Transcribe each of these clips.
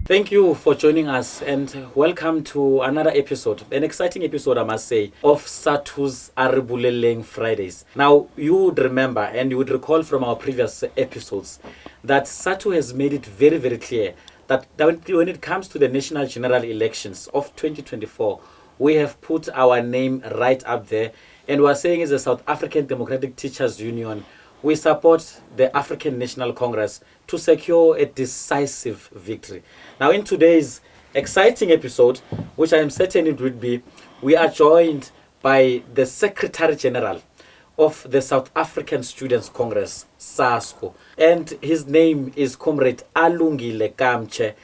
Thank you for joining us and welcome to another episode, an exciting episode I must say, of SADTU's BOLELENG Fridays. Now you would remember and you would recall from our previous episodes that SADTU has made it very, very clear that when it comes to the national general elections of 2024, we have put our name right up there, and we are saying as the South African Democratic Teachers Union, we support the African National Congress to secure a decisive victory. Now, in today's exciting episode, which I am certain it would be, we are joined by the Secretary General of the South African Students Congress, SASCO, and his name is Comrade ALUNGILE KAMTSHE.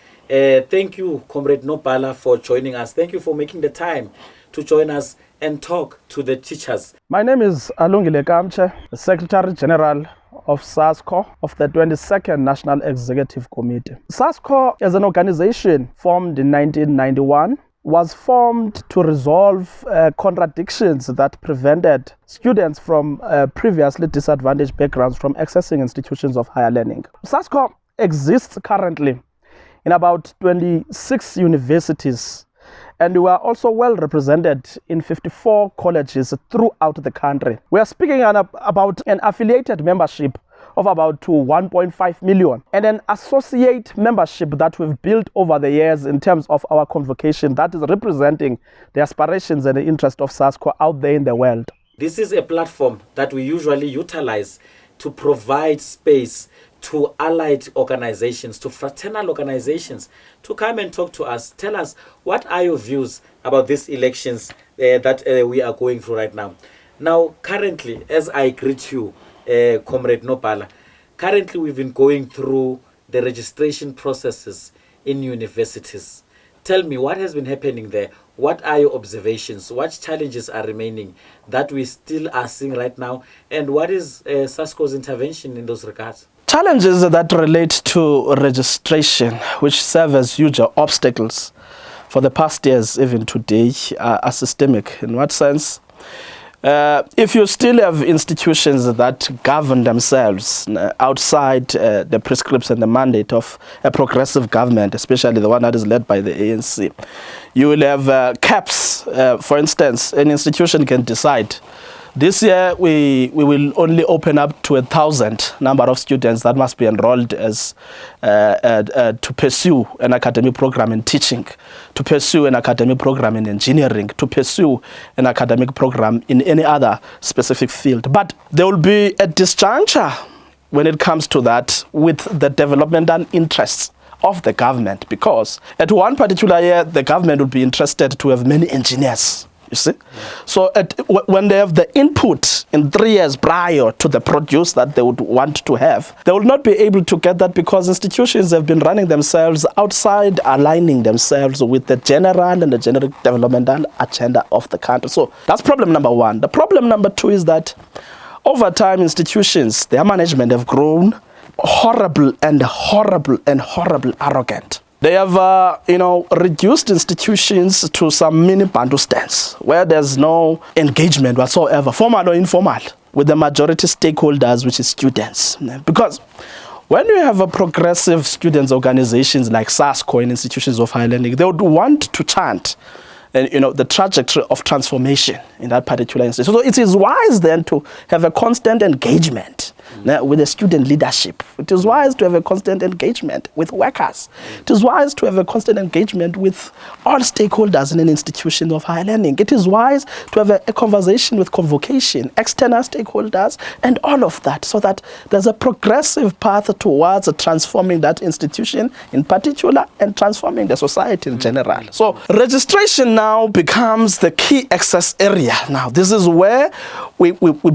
Thank you, Comrade Nopala, for joining us. Thank you for making the time to join us and talk to the teachers. My name is ALUNGILE KAMTSHE, the Secretary General of SASCO of the 22nd National Executive Committee. SASCO, as an organization formed in 1991, was formed to resolve contradictions that prevented students from previously disadvantaged backgrounds from accessing institutions of higher learning. SASCO exists currently in about 26 universities, and we are also well represented in 54 colleges throughout the country. We are speaking about an affiliated membership of about 1.5 million and an associate membership that we've built over the years in terms of our convocation that is representing the aspirations and the interest of SASCO out there in the world. This is a platform that we usually utilize to provide space to allied organizations, to fraternal organizations, to come and talk to us. Tell us, what are your views about these elections that we are going through right now? Now, currently, as I greet you, Comrade Nopala, currently we've been going through the registration processes in universities. Tell me, what has been happening there? What are your observations? What challenges are remaining that we still are seeing right now? And what is SASCO's intervention in those regards? Challenges that relate to registration, which serve as huge obstacles for the past years, even today, are systemic. In what sense? If you still have institutions that govern themselves outside the prescripts and the mandate of a progressive government, especially the one that is led by the ANC, you will have caps. For instance, an institution can decide this year we will only open up to 1,000 number of students that must be enrolled as to pursue an academic program in teaching, to pursue an academic program in engineering, to pursue an academic program in any other specific field. But there will be a disjuncture when it comes to that with the developmental interests of the government, because at one particular year the government would be interested to have many engineers. You see? So when they have the input in 3 years prior to the produce that they would want to have, they will not be able to get that because institutions have been running themselves outside, aligning themselves with the general and the generic developmental agenda of the country. So that's problem number one. The problem number two is that over time, institutions, their management have grown horrible and arrogant. They have, reduced institutions to some mini bantu stance where there's no engagement whatsoever, formal or informal, with the majority stakeholders, which is students. Because when you have a progressive students' organizations like SASCO in institutions of higher learning, they would want to chant the trajectory of transformation in that particular institution. So it is wise then to have a constant engagement with the student leadership. It is wise to have a constant engagement with workers. It is wise to have a constant engagement with all stakeholders in an institution of higher learning. It is wise to have a conversation with convocation, external stakeholders, and all of that, so that there's a progressive path towards transforming that institution in particular and transforming the society in general. So registration now becomes the key access area. Now, this is where we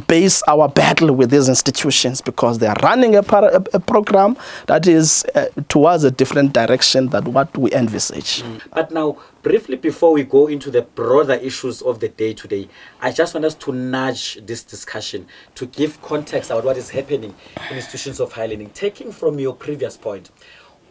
base our battle with these institutions, because they are running a program that is towards a different direction than what we envisage. But now, briefly before we go into the broader issues of the day today, I just want us to nudge this discussion to give context about what is happening in institutions of higher learning. Taking from your previous point,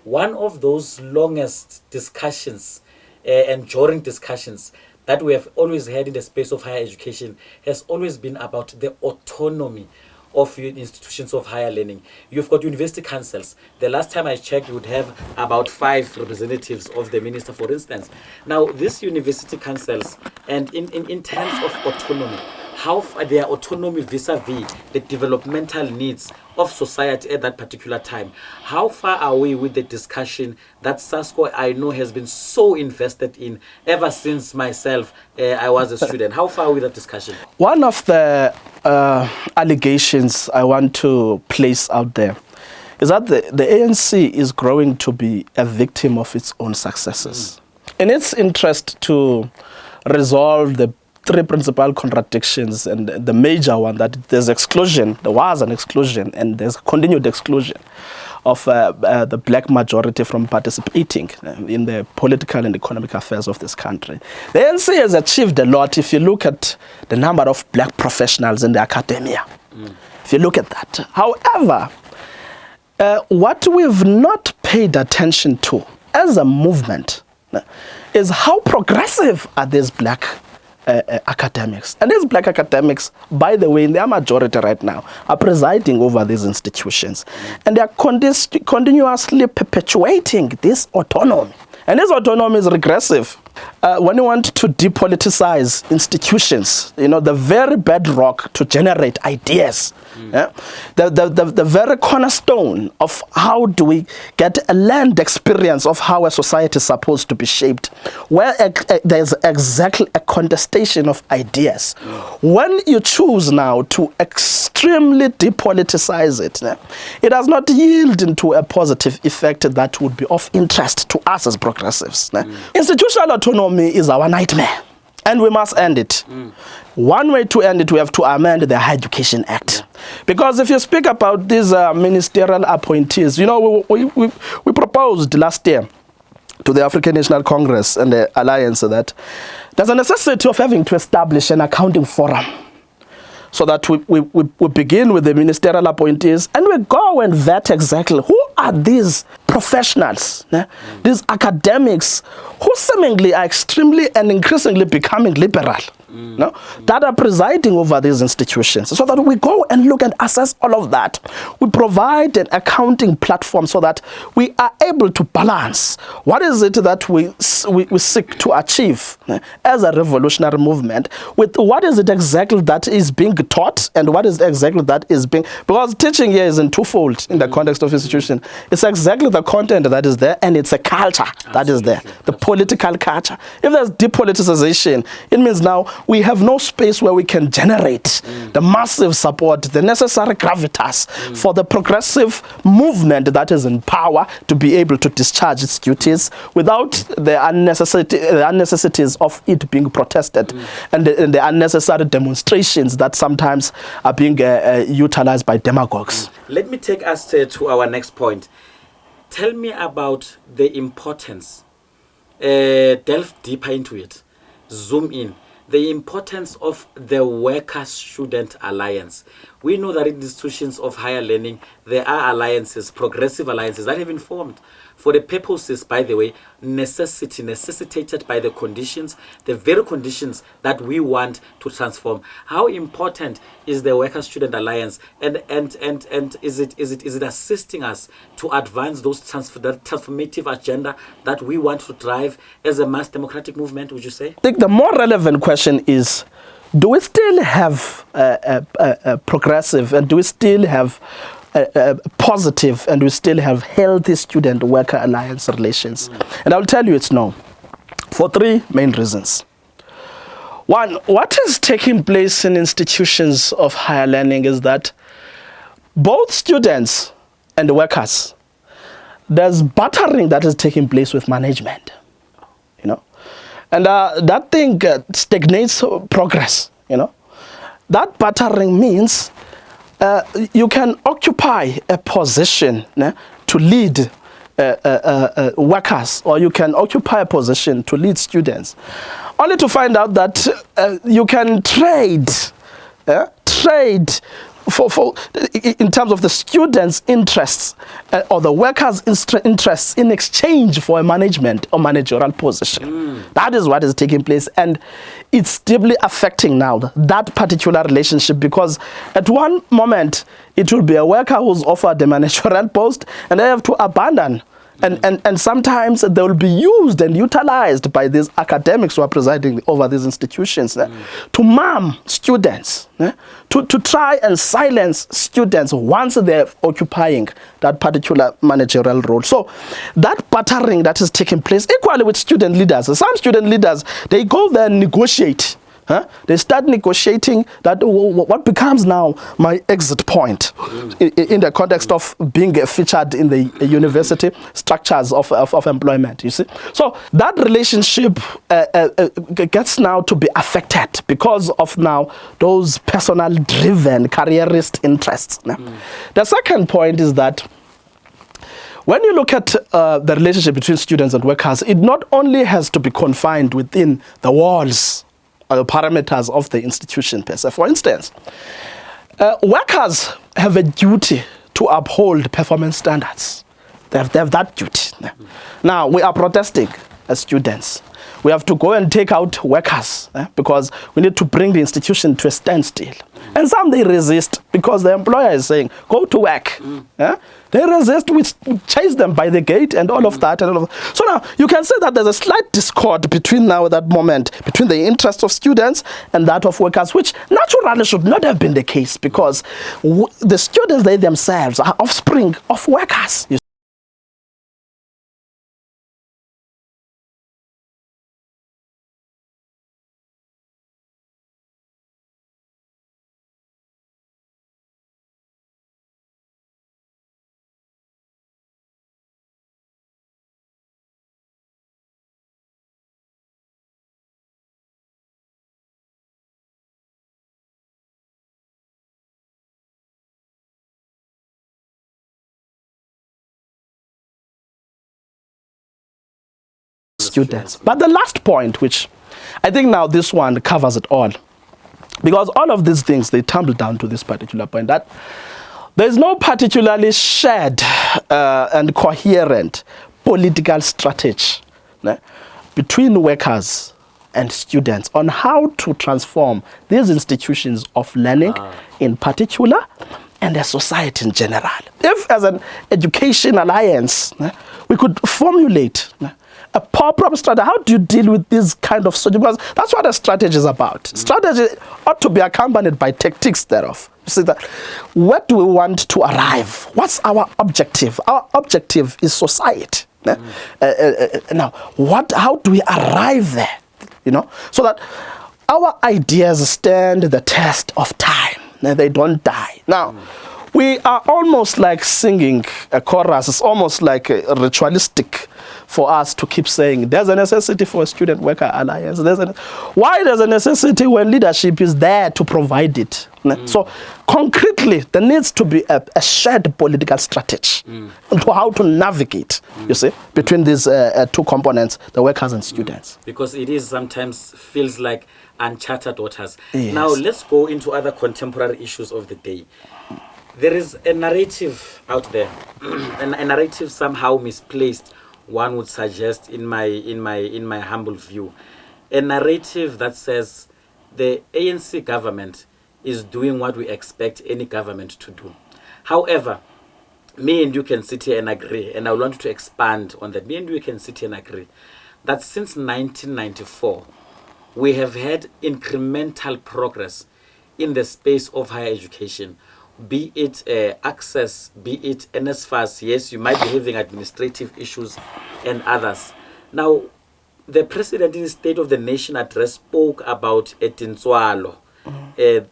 one of those longest discussions and during discussions that we have always had in the space of higher education has always been about the autonomy of your institutions of higher learning. You've got university councils. The last time I checked, you would have about 5 representatives of the minister, for instance. Now, these university councils, and in terms of autonomy, how far their autonomy vis-a-vis the developmental needs of society at that particular time. How far are we with the discussion that SASCO, I know, has been so invested in ever since myself, I was a student? How far are we with that discussion? One of the allegations I want to place out there is that the ANC is growing to be a victim of its own successes. In its interest to resolve the 3 principal contradictions, and the major one, that there's exclusion, there was an exclusion, and there's continued exclusion of the black majority from participating in the political and economic affairs of this country. The ANC has achieved a lot if you look at the number of black professionals in the academia. If you look at that. However, what we've not paid attention to as a movement is how progressive are these black academics. And these black academics, by the way, in their majority right now, are presiding over these institutions. And they are continuously perpetuating this autonomy. And this autonomy is regressive. When you want to depoliticize institutions, you know, the very bedrock to generate ideas, the very cornerstone of how do we get a learned experience of how a society is supposed to be shaped, where there's exactly a contestation of ideas. When you choose now to extremely depoliticize it, it does not yield into a positive effect that would be of interest to us as progressives. Institutional autonomy is our nightmare, and we must end it. One way to end it, we have to amend the Higher Education Act. Because if you speak about these ministerial appointees, you know, we proposed last year to the African National Congress and the Alliance that there's a necessity of having to establish an accounting forum, so that we begin with the ministerial appointees and we go and vet exactly who are these professionals, these academics who seemingly are extremely and increasingly becoming liberal, that are presiding over these institutions, so that we go and look and assess all of that. We provide an accounting platform so that we are able to balance what is it that we seek to achieve as a revolutionary movement with what is it exactly that is being taught and what is exactly that is being, because teaching here is in twofold in the context of institution. It's exactly the content that is there, and it's a culture that is there, the political culture. If there's depoliticization, it means now we have no space where we can generate the massive support, the necessary gravitas for the progressive movement that is in power to be able to discharge its duties without the unnecessities of it being protested and the unnecessary demonstrations that sometimes are being utilized by demagogues. Let me take us to our next point. Tell me about the importance, delve deeper into it, zoom in, the importance of the Worker-Student Alliance. We know that in institutions of higher learning, there are alliances, progressive alliances that have been formed for the purposes, by the way, necessitated by the conditions, the very conditions that we want to transform. How important is the Worker-Student Alliance, and is it assisting us to advance those that transformative agenda that we want to drive as a mass democratic movement, would you say? I think the more relevant question is, do we still have a progressive, and do we still have positive, and we still have healthy student-worker alliance relations? And I'll tell you it's no, for 3 main reasons. One, what is taking place in institutions of higher learning is that both students and workers, there's battering that is taking place with management, you know, and that thing stagnates progress, you know. That battering means you can occupy a position to lead workers, or you can occupy a position to lead students, only to find out that you can trade in terms of the students' interests or the workers' interests in exchange for a management or managerial position. That is what is taking place, and it's deeply affecting now that particular relationship, because at one moment it will be a worker who's offered a managerial post and they have to abandon. And sometimes they will be used and utilized by these academics who are presiding over these institutions to mum students, to try and silence students once they're occupying that particular managerial role. So that battering that is taking place equally with student leaders. Some student leaders, they go there and negotiate. They start negotiating that what becomes now my exit point in the context of being featured in the university structures of employment, you see. So that relationship gets now to be affected because of now those personal driven careerist interests. The second point is that when you look at the relationship between students and workers, it not only has to be confined within the walls or the parameters of the institution per se. For instance, workers have a duty to uphold performance standards. They have that duty. Now, we are protesting as students. We have to go and take out workers because we need to bring the institution to a standstill. And some, they resist because the employer is saying, go to work. They resist, we chase them by the gate and all of that. So now you can say that there's a slight discord between now that moment, between the interests of students and that of workers, which naturally should not have been the case, because the students, they themselves are offspring of workers. Students. But the last point, which I think now this one covers it all, because all of these things, they tumble down to this particular point, that there is no particularly shared and coherent political strategy between workers and students on how to transform these institutions of learning in particular and the society in general. If as an education alliance, we could formulate a proper strategy. How do you deal with this kind of strategy? Because that's what a strategy is about. Strategy ought to be accompanied by tactics thereof. You see that? Where do we want to arrive? What's our objective? Our objective is society. Now, how do we arrive there? You know, so that our ideas stand the test of time. They don't die. Now, we are almost like singing a chorus. It's almost like ritualistic for us to keep saying there's a necessity for a student-worker alliance. Why there's a necessity when leadership is there to provide it? So concretely, there needs to be a shared political strategy into how to navigate, you see, between these two components, the workers and students. Because it is sometimes feels like uncharted waters. Yes. Now, let's go into other contemporary issues of the day. There is a narrative out there, and a narrative somehow misplaced, one would suggest, in my humble view, a narrative that says the ANC government is doing what we expect any government to do. However, me and you can sit here and agree, and I want to expand on that. Me and you can sit here and agree that since 1994, we have had incremental progress in the space of higher education, be it access, be it NSFAS. Yes, you might be having administrative issues and others. Now, the president in his State of the Nation address spoke about a tinswalo, the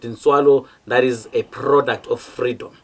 tinswalo that is a product of freedom,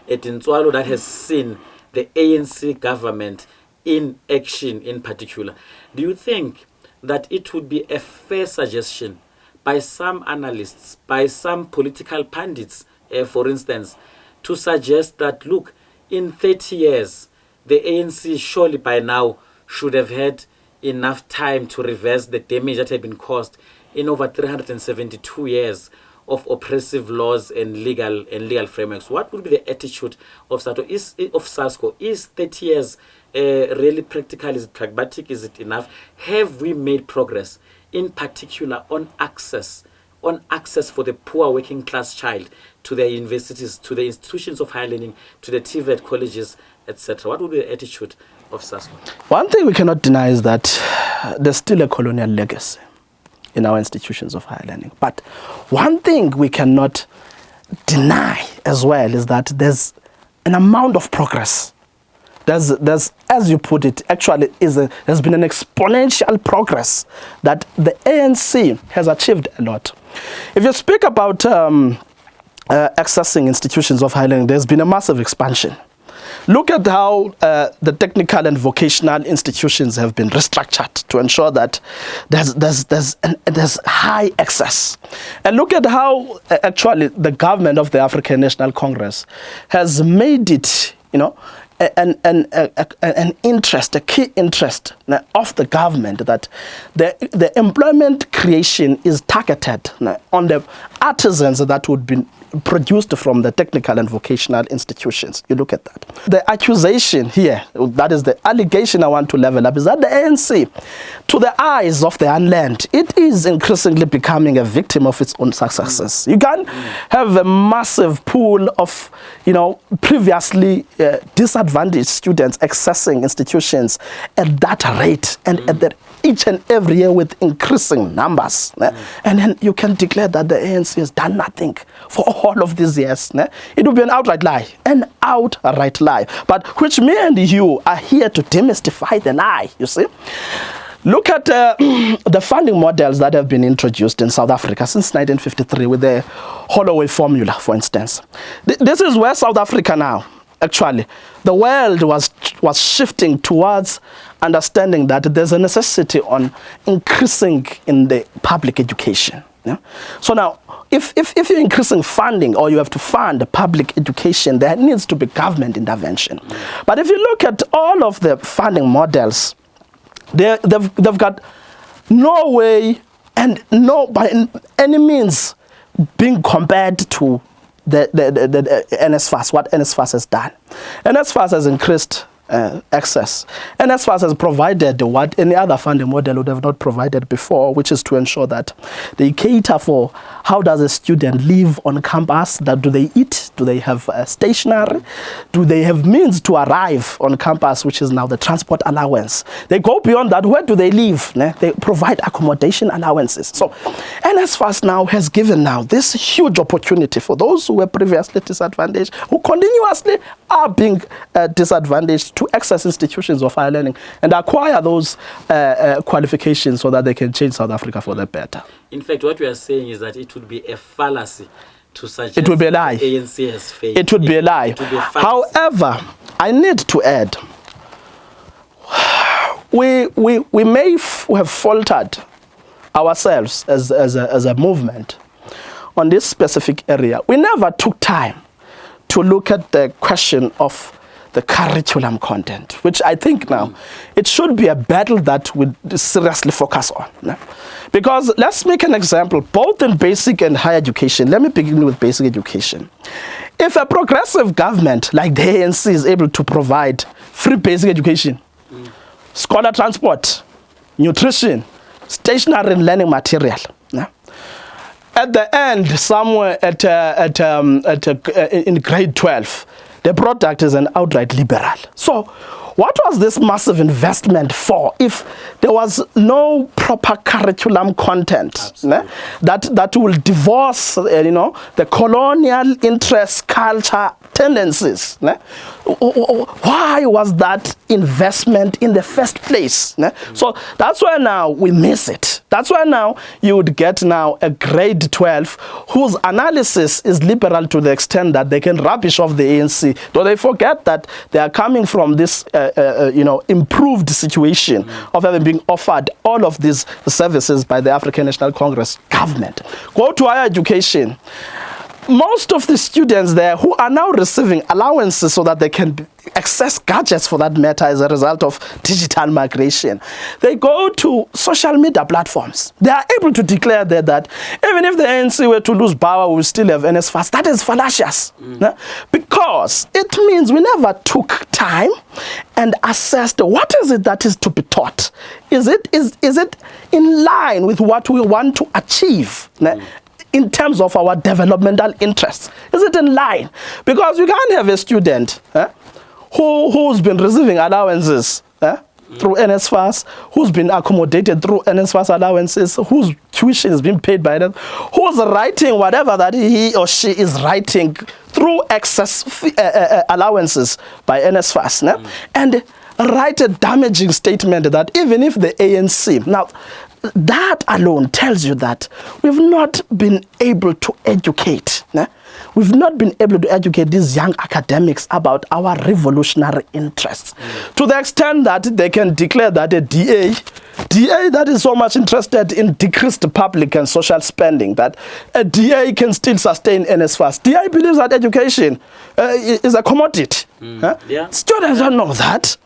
a tinswalo that has seen the ANC government in action in particular. Do you think that it would be a fair suggestion by some analysts, by some political pundits, for instance, to suggest that, look, in 30 years, the ANC surely by now should have had enough time to reverse the damage that had been caused in over 372 years of oppressive laws and legal frameworks. What would be the attitude of SASCO? Is 30 years really practical? Is it pragmatic? Is it enough? Have we made progress, in particular on access for the poor working class child to their universities, to the institutions of higher learning, to the TVET colleges, etc.? What would be the attitude of SASCO? One thing we cannot deny is that there's still a colonial legacy in our institutions of higher learning. But one thing we cannot deny as well is that there's an amount of progress. There's as you put it, actually there's been an exponential progress that the ANC has achieved a lot. If you speak about accessing institutions of higher learning, there's been a massive expansion. Look at how the technical and vocational institutions have been restructured to ensure that there's high access. And look at how actually the government of the African National Congress has made it, an interest, a key interest of the government, that the employment creation is targeted on the artisans that would be produced from the technical and vocational institutions. You look at that. The accusation here, that is the allegation I want to level up, is that the ANC, to the eyes of the unlearned, it is increasingly becoming a victim of its own successes. You can have a massive pool of, previously disadvantaged students accessing institutions at that rate and at that each and every year with increasing numbers. And then you can declare that the ANC has done nothing for all of these years. It would be an outright lie. But which me and you are here to demystify the lie, you see. Look at the funding models that have been introduced in South Africa since 1953 with the Holloway formula, for instance. This is where South Africa now, actually, the world was shifting towards understanding that there's a necessity on increasing in the public education. So now, if you're increasing funding or you have to fund public education, there needs to be government intervention. But if you look at all of the funding models, they've got no way and no by any means being compared to the NSFAS, what NSFAS has done. NSFAS has increased access. NSFAS has provided what any other funding model would have not provided before, which is to ensure that they cater for how does a student live on campus, that do they eat, do they have stationery, do they have means to arrive on campus, which is now the transport allowance. They go beyond that, where do they live? They provide accommodation allowances. So NSFAS now has given now this huge opportunity for those who were previously disadvantaged, who continuously are being disadvantaged, to access institutions of higher learning and acquire those qualifications so that they can change South Africa for the better. In fact, what we are saying is that it would be a fallacy to suggest it would be a lie. The ANC has failed. It would be a lie. It would be a However, I need to add, we may have faltered ourselves as a movement on this specific area. We never took time to look at the question of the curriculum content, which I think now it should be a battle that we seriously focus on. Because let's make an example, both in basic and higher education. Let me begin with basic education. If a progressive government like the ANC is able to provide free basic education, scholar transport, nutrition, stationery and learning material, at the end, somewhere in grade 12, the product is an outright liberal. So what was this massive investment for if there was no proper curriculum content that will divorce the colonial interest, culture, tendencies? Why was that investment in the first place? So that's why now we miss it. That's why now you would get now a grade 12 whose analysis is liberal to the extent that they can rubbish off the ANC. Do they forget that they are coming from this improved situation of having been offered all of these services by the African National Congress government? Go to higher education. most of the students there who are now receiving allowances so that they can access gadgets for that matter as a result of digital migration, they go to social media platforms. They are able to declare there that even if the ANC were to lose power, we will still have NSFAS. That is fallacious. Because it means we never took time and assessed what is it that is to be taught. Is it in line with what we want to achieve? In terms of our developmental interests, is it in line? Because you can't have a student who's been receiving allowances through NSFAS, who's been accommodated through NSFAS allowances, whose tuition is being paid by them, who's writing whatever that he or she is writing through excess allowances by NSFAS, and write a damaging statement that even if the ANC, now that alone tells you that we've not been able to educate. We've not been able to educate these young academics about our revolutionary interests to the extent that they can declare that a DA that is so much interested in decreased public and social spending, that a DA can still sustain NSFAS. DA believes that education is a commodity. Students don't know that.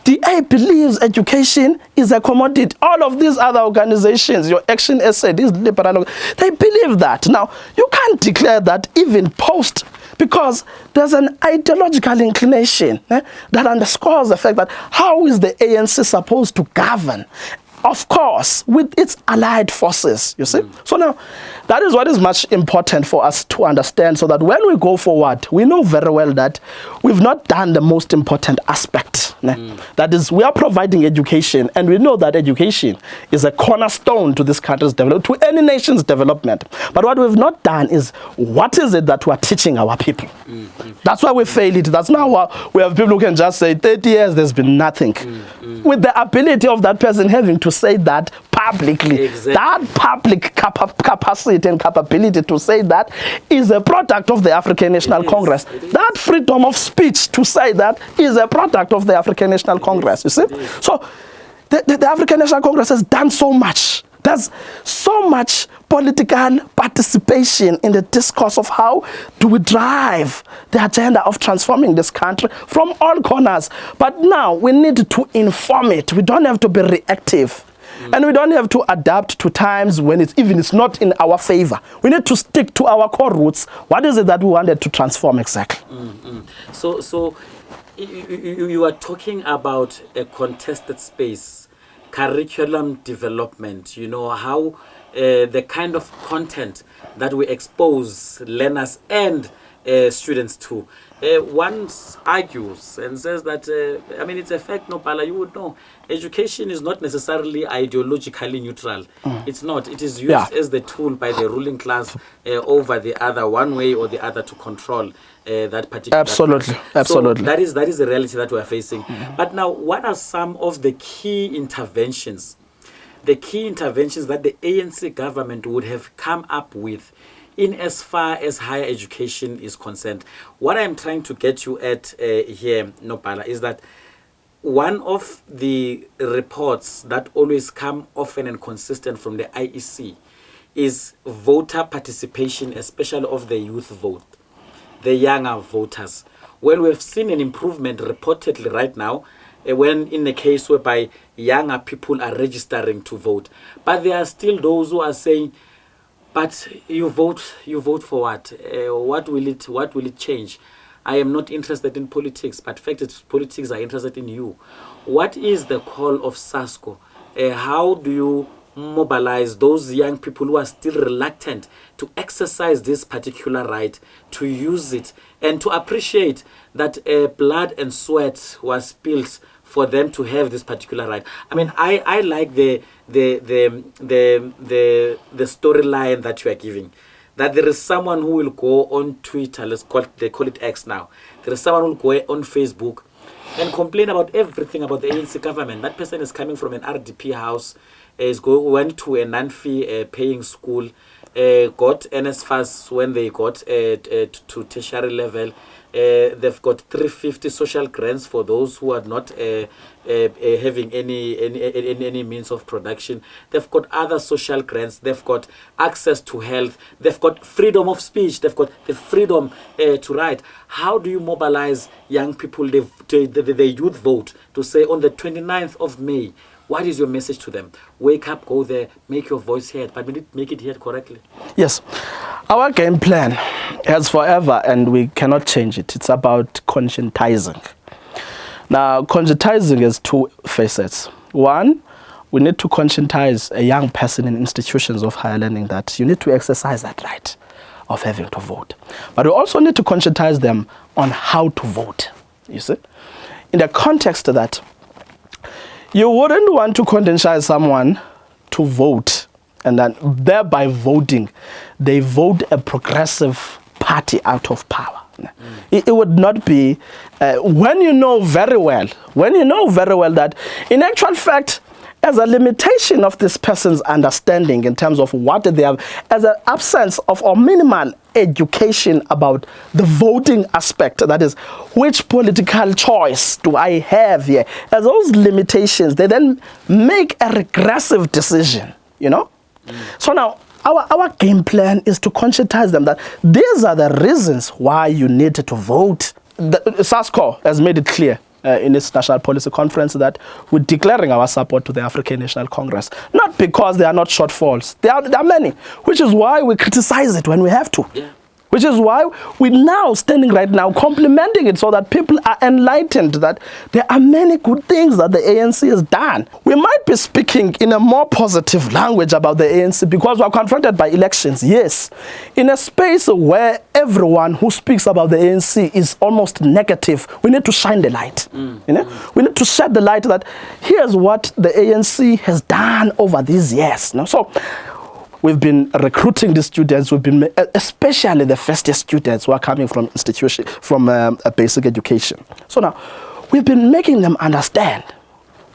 DA believes education is a commodity. All of these other organizations, your Action SA, these liberal, they believe that. Now, you can't declare that even post, because there's an ideological inclination that underscores the fact that how is the ANC supposed to govern? Of course, with its allied forces, you see. So now, that is what is much important for us to understand, so that when we go forward, we know very well that we've not done the most important aspect. That is, we are providing education, and we know that education is a cornerstone to this country's development, to any nation's development. But what we've not done is, what is it that we are teaching our people? That's why we fail it. That's now why we have people who can just say, 30 years, there's been nothing. With the ability of that person having to say that publicly. That public capacity and capability to say that is a product of the African National Congress. That freedom of speech to say that is a product of the African National Congress. You see? So the African National Congress has done so much. There's so much political participation in the discourse of how do we drive the agenda of transforming this country from all corners. But now we need to inform it. We don't have to be reactive. And we don't have to adapt to times when it's not in our favor. We need to stick to our core roots. What is it that we wanted to transform exactly? So you are talking about a contested space, curriculum development, you know, how the kind of content that we expose learners and students to. One argues and says that, I mean, it's a fact, no, Pala, you would know, education is not necessarily ideologically neutral. It's not. It is used as the tool by the ruling class over the other, one way or the other, to control that particular. Absolutely. Class. Absolutely. So that is the reality that we are facing. But now, what are some of the key interventions? The key interventions that the ANC government would have come up with in as far as higher education is concerned. What I'm trying to get you at here, Nopala, is that one of the reports that always come often and consistent from the IEC is voter participation, especially of the youth vote, the younger voters. Well, we've seen an improvement reportedly right now when in the case whereby younger people are registering to vote. But there are still those who are saying, but you vote for what? What will it change? I am not interested in politics, but fact is politics are interested in you. What is the call of SASCO? How do you mobilize those young people who are still reluctant to exercise this particular right, to use it, and to appreciate that blood and sweat was spilled for them to have this particular right? I mean, I like the storyline that you are giving, that there is someone who will go on Twitter, they call it X now. There is someone who will go on Facebook and complain about everything about the ANC government. That person is coming from an RDP house, went to a non-fee paying school, got NSFAS when they got to tertiary level, They've got 350 social grants for those who are not having any means of production. They've got other social grants. They've got access to health. They've got freedom of speech. They've got the freedom to write. How do you mobilize young people, the youth vote, to say on the 29th of May, what is your message to them? Wake up, go there, make your voice heard, but we need to make it heard correctly. Yes. Our game plan has forever, and we cannot change it. It's about conscientizing. Now, conscientizing has two facets. One, we need to conscientize a young person in institutions of higher learning that you need to exercise that right of having to vote. But we also need to conscientize them on how to vote, you see? In the context that you wouldn't want to conscientize someone to vote, and then thereby voting, they vote a progressive party out of power. It would not be, when you know very well that in actual fact, as a limitation of this person's understanding in terms of what they have, as an absence of or minimal education about the voting aspect, that is, which political choice do I have here? As those limitations, they then make a regressive decision, you know? So now, our game plan is to conscientize them that these are the reasons why you need to vote. The SASCO has made it clear in its National Policy Conference that we're declaring our support to the African National Congress. Not because there are not shortfalls. There are many, which is why we criticize it when we have to. Yeah. Which is why we're now standing right now complimenting it so that people are enlightened that there are many good things that the ANC has done. We might be speaking in a more positive language about the ANC because we're confronted by elections, yes. In a space where everyone who speaks about the ANC is almost negative, we need to shine the light. You know? We need to shed the light that here's what the ANC has done over these years. You know? So we've been recruiting the students. We've been, especially the first year students who are coming from institution, from a basic education. So now, we've been making them understand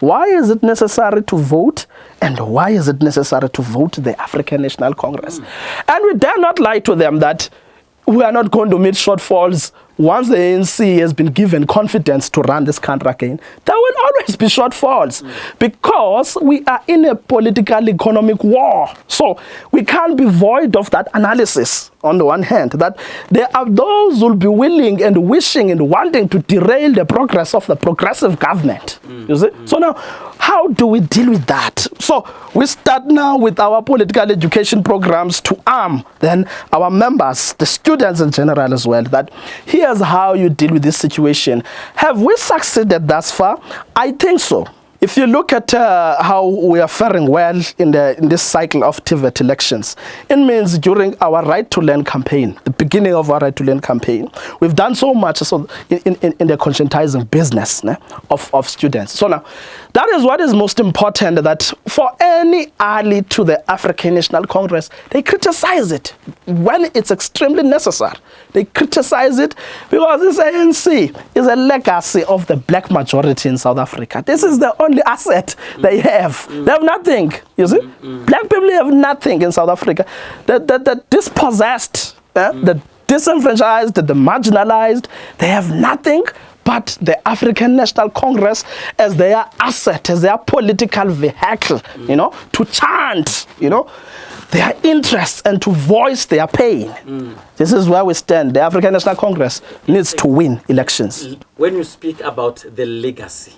why is it necessary to vote and why is it necessary to vote the African National Congress. And we dare not lie to them that we are not going to meet shortfalls. Once the ANC has been given confidence to run this country again, there will always be shortfalls because we are in a political economic war. So we can't be void of that analysis on the one hand, that there are those who will be willing and wishing and wanting to derail the progress of the progressive government. You see? So now, how do we deal with that? So we start now with our political education programs to arm then our members, the students in general as well, that here's how you deal with this situation. Have we succeeded thus far? I think so. If you look at how we are faring well in this cycle of TVET elections, it means during our Right to Learn campaign, the beginning of our Right to Learn campaign, we've done so much so in the conscientizing business of students. So now, that is what is most important, that for any ally to the African National Congress, they criticize it when it's extremely necessary. They criticize it because this ANC is a legacy of the black majority in South Africa. This is the only asset they have. They have nothing, you see? Black people have nothing in South Africa. The dispossessed, the disenfranchised, the marginalized, they have nothing but the African National Congress as their asset, as their political vehicle, you know, to chant, you know, their interests and to voice their pain. This is where we stand. The African National Congress needs to win elections. When you speak about the legacy,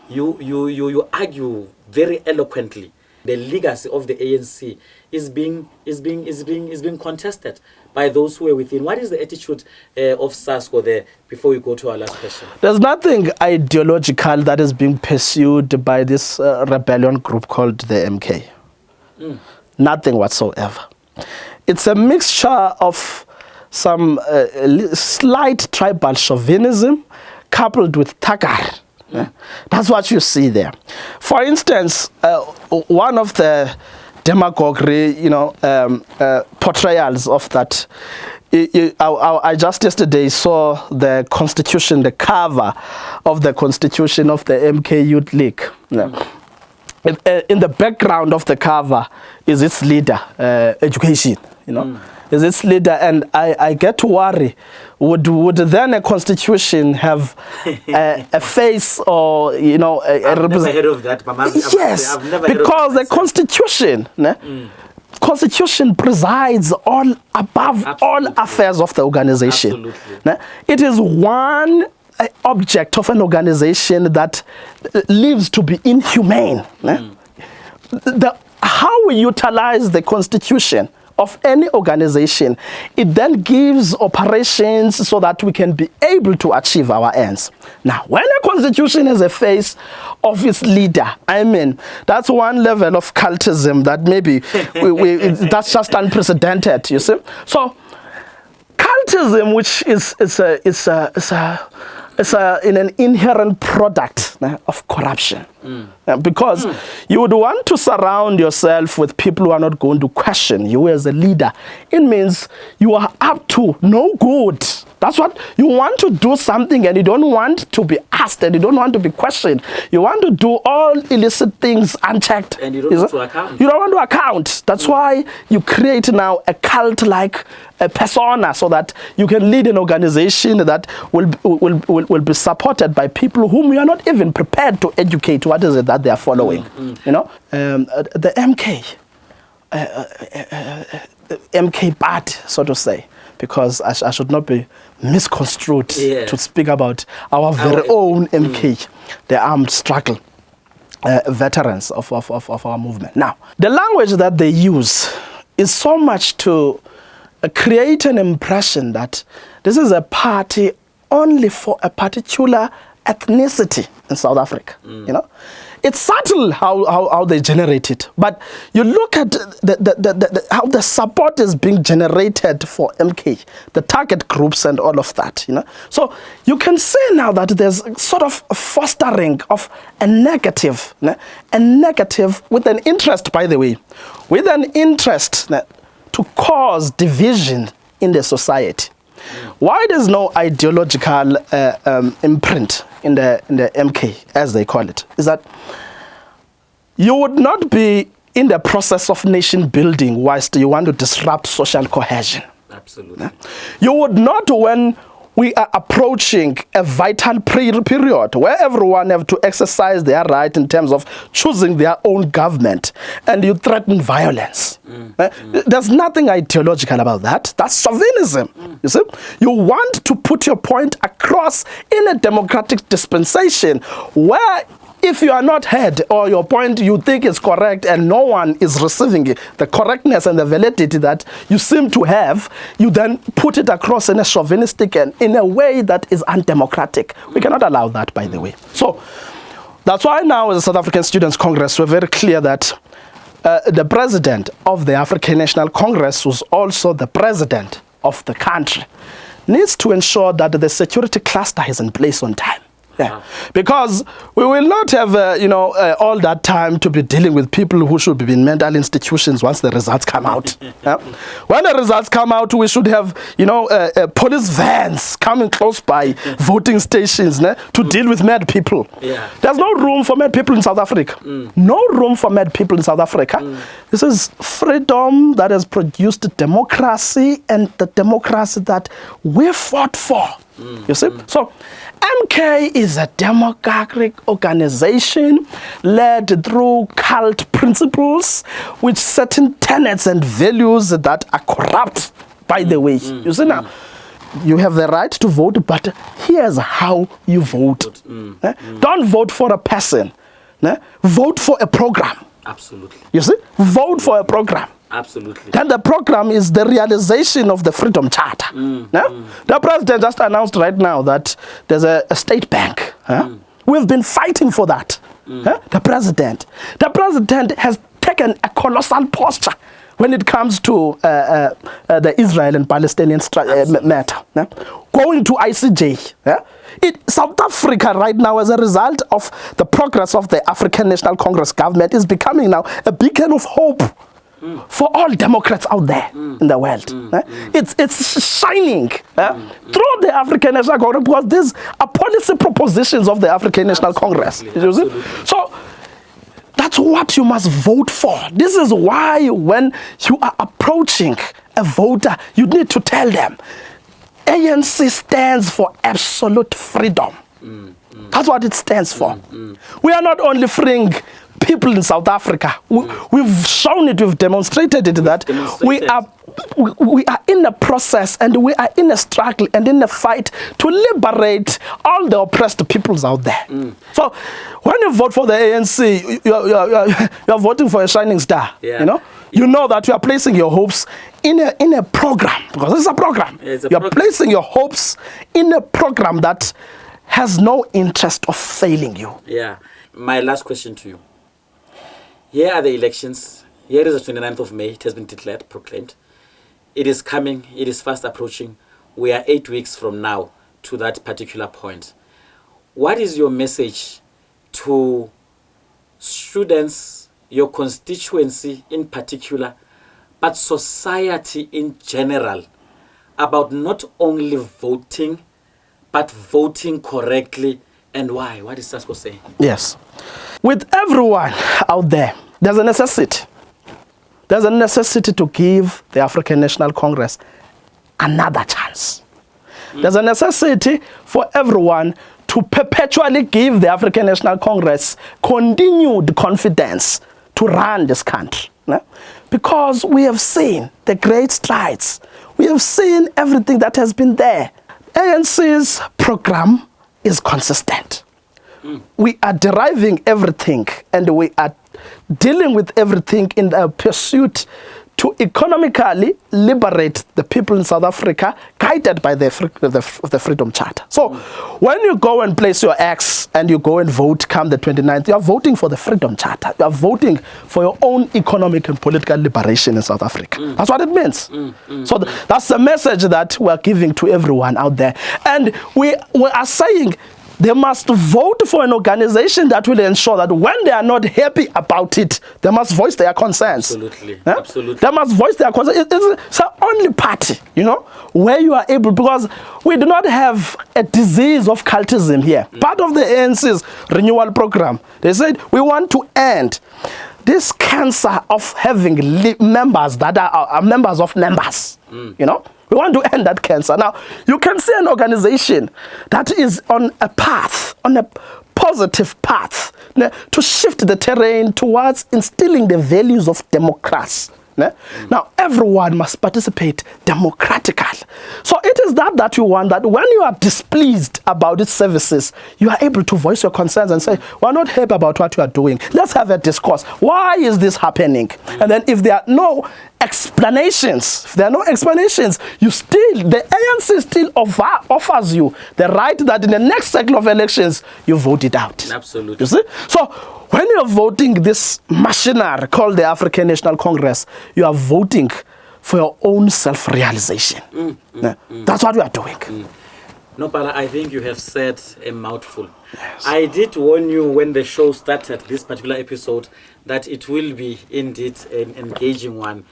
you argue very eloquently. The legacy of the ANC is being contested by those who are within. What is the attitude of SASCO there before we go to our last question? There's nothing ideological that is being pursued by this rebellion group called the MK. Nothing whatsoever. It's a mixture of some slight tribal chauvinism coupled with tagar. That's what you see there. For instance, one of the demagoguery, portrayals of that. I just yesterday saw the constitution, the cover of the constitution of the MK Youth League. In the background of the cover is its leader, education. you know, is its leader. And I get to worry, would then a constitution have a face or, you know, I've never heard of that. Yes, I've never because heard of the constitution, constitution presides all above all affairs of the organization. Absolutely. It is one object of an organization that lives to be inhumane. How we utilize the constitution of any organization, it then gives operations so that we can be able to achieve our ends. Now, when a constitution has a face of its leader, I mean, that's one level of cultism that maybe that's just unprecedented, you see. So, cultism, which is in an inherent product of corruption. Because you would want to surround yourself with people who are not going to question you as a leader. It means you are up to no good. That's what you want to do something and you don't want to be asked and you don't want to be questioned. You want to do all illicit things unchecked. And you don't want to account. You don't want to account. That's why you create now a cult-like persona so that you can lead an organization that will be supported by people whom you are not even prepared to educate. What is it that they are following? You know, the MK bad, so to say, because I should not be misconstrued to speak about our very own MK, the armed struggle veterans of our movement. Now, the language that they use is so much to create an impression that this is a party only for a particular ethnicity in South Africa. You know, it's subtle how they generate it, but you look at how the support is being generated for MK, the target groups and all of that. You know, so you can say now that there's sort of a fostering of a negative with an interest, by the way, with an interest to cause division in the society. Why there's no ideological imprint in the MK, as they call it, is that you would not be in the process of nation building whilst you want to disrupt social cohesion. Absolutely. You would not, when we are approaching a vital period where everyone have to exercise their right in terms of choosing their own government, and you threaten violence. There's nothing ideological about that. That's chauvinism. You see, you want to put your point across in a democratic dispensation where, if you are not heard or your point you think is correct and no one is receiving it, the correctness and the validity that you seem to have, you then put it across in a chauvinistic and in a way that is undemocratic. We cannot allow that, by the way. So that's why now as the South African Students' Congress, we're very clear that the president of the African National Congress, who's also the president of the country, needs to ensure that the security cluster is in place on time. Because we will not have, all that time to be dealing with people who should be in mental institutions once the results come out. When the results come out, we should have, police vans coming close by voting stations to deal with mad people. There's no room for mad people in South Africa. No room for mad people in South Africa. This is freedom that has produced democracy, and the democracy that we fought for. You see? So MK is a democratic organization led through cult principles with certain tenets and values that are corrupt, by the way. You see now, you have the right to vote, but here's how you vote. Don't vote for a person. Vote for a program. Absolutely. You see? Vote for a program. Absolutely. Then the program is the realization of the Freedom Charter. The president just announced right now that there's a state bank. We've been fighting for that. The president has taken a colossal posture when it comes to the Israel and Palestinian matter. Going to ICJ. South Africa right now, as a result of the progress of the African National Congress government, is becoming now a beacon of hope for all Democrats out there in the world. It's shining through the African National Congress, because these are policy propositions of the African National Congress. You see? So that's what you must vote for. This is why when you are approaching a voter, you need to tell them, ANC stands for absolute freedom. That's what it stands for. We are not only freeing people in South Africa. We've shown it, we've demonstrated it, that we are in a process and we are in a struggle and in a fight to liberate all the oppressed peoples out there. So when you vote for the ANC, you're voting for a shining star. You know that you are placing your hopes in a program, because this is a program. You're placing your hopes in a program that has no interest of failing you. My last question to you. Here are the elections. Here is the 29th of May. It has been declared, proclaimed. It is coming. It is fast approaching. We are 8 weeks from now to that particular point. What is your message to students, your constituency in particular, but society in general, about not only voting, but voting correctly, and why? What is SASCO saying? Yes. With everyone out there, there's a necessity. There's a necessity to give the African National Congress another chance. There's a necessity for everyone to perpetually give the African National Congress continued confidence to run this country. Because we have seen the great strides. We have seen everything that has been there. ANC's program is consistent. We are deriving everything and we are dealing with everything in the pursuit to economically liberate the people in South Africa, guided by the Freedom Charter. So when you go and place your X and you go and vote come the 29th, you are voting for the Freedom Charter. You are voting for your own economic and political liberation in South Africa. That's what it means. So that's the message that we are giving to everyone out there. And we are saying they must vote for an organization that will ensure that when they are not happy about it, they must voice their concerns. Absolutely. Absolutely. They must voice their concerns. It's the only party, where you are able, because we do not have a disease of cultism here. Part of the ANC's renewal program, they said we want to end this cancer of having members that are members of members, We want to end that cancer. Now, you can see an organization that is on a path, on a positive path, to shift the terrain towards instilling the values of democracy. Now, everyone must participate democratically. So it is that you want, that when you are displeased about its services, you are able to voice your concerns and say, we're not happy about what you are doing. Let's have a discourse. Why is this happening? And then if there are no explanations, the ANC still offers you the right that in the next cycle of elections, you vote it out. Absolutely. You see? So when you're voting this machinery called the African National Congress, you are voting for your own self-realization. That's what we are doing. No, Pala, I think you have said a mouthful. Yes. I did warn you when the show started, this particular episode, that it will be indeed an engaging one.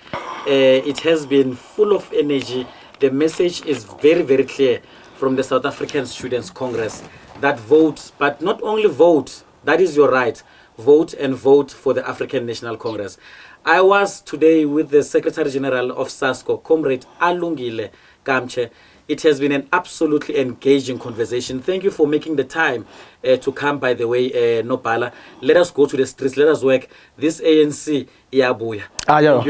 It has been full of energy. The message is very, very clear from the South African Students' Congress that vote, but not only vote, that is your right, vote and vote for the African National Congress. I was today with the Secretary General of SASCO, Comrade ALUNGILE KAMTSHE. It has been an absolutely engaging conversation. Thank you for making the time to come, by the way, Nopala. Let us go to the streets. Let us work. This ANC, Iyabuya.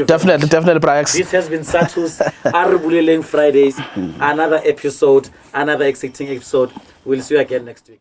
Definitely, Prax. This has been SADTU's BOLELENG Fridays. Another episode, another exciting episode. We'll see you again next week.